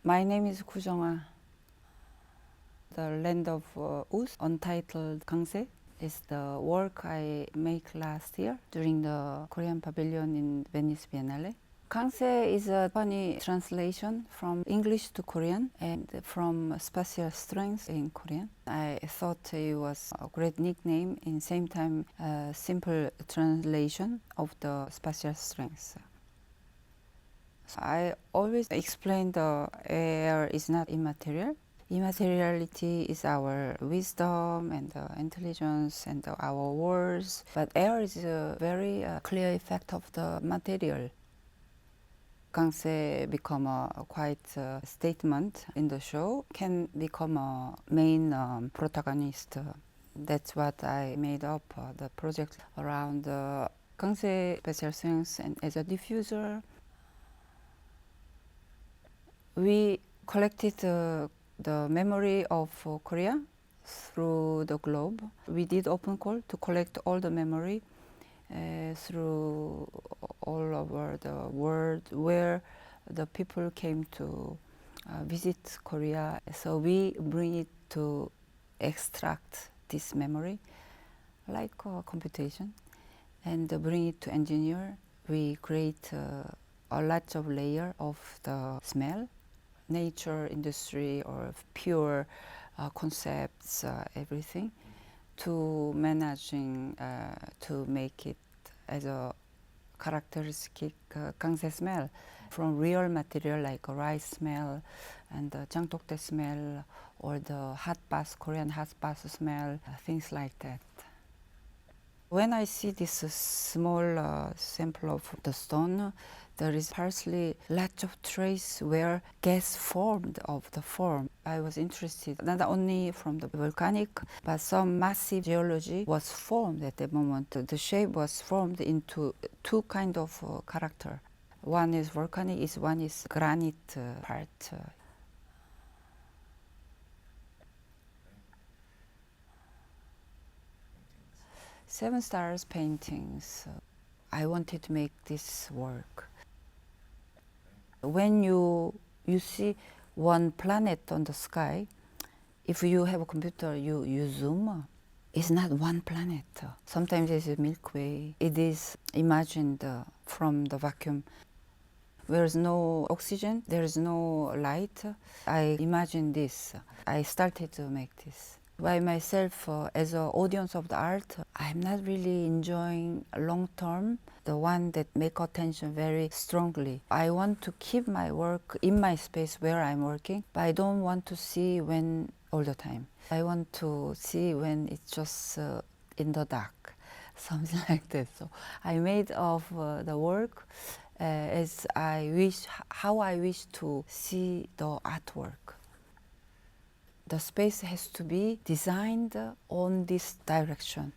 My name is Gu Jeong-ah. The Land of Us, untitled Gangse, is the work I made last year during the Korean Pavilion in Venice Biennale. Gangse is a funny translation from English to Korean and from spatial strength in Korean. I thought it was a great nickname, in same time a simple translation of the spatial strength. I always explain the air is not immaterial. Immateriality is our wisdom and intelligence and our words, but air is a very clear effect of the material. Gangse become a quite statement in the show, can become a main protagonist. That's what I made up the project around Gangse special things and as a diffuser. We collected the memory of Korea through the globe. We did open call to collect all the memory through all over the world where the people came to visit Korea. So we bring it to extract this memory like computation and bring it to engineer. We create a lot of layer of the smell, nature, industry, or pure concepts, everything, to managing to make it as a characteristic Gangse smell from real material like a rice smell and the jangtokdae smell or the hot bath, Korean hot bath smell, things like that. When I see this small sample of the stone, there is partially lots of trace where gas formed of the form. I was interested not only from the volcanic, but some massive geology was formed at that moment. The shape was formed into two kind of character. One is volcanic, one is granite part. Seven Stars paintings. I wanted to make this work. When you see one planet on the sky, if you have a computer, you zoom. It's not one planet. Sometimes it's a Milky Way. It is imagined from the vacuum. There is no oxygen, there is no light. I imagine this. I started to make this. By myself, as an audience of the art, I'm not really enjoying long term, the one that make attention very strongly. I want to keep my work in my space where I'm working, but I don't want to see when all the time. I want to see when it's just in the dark, something like that. So I made of the work as I wish, how I wish to see the artwork. The space has to be designed on this direction.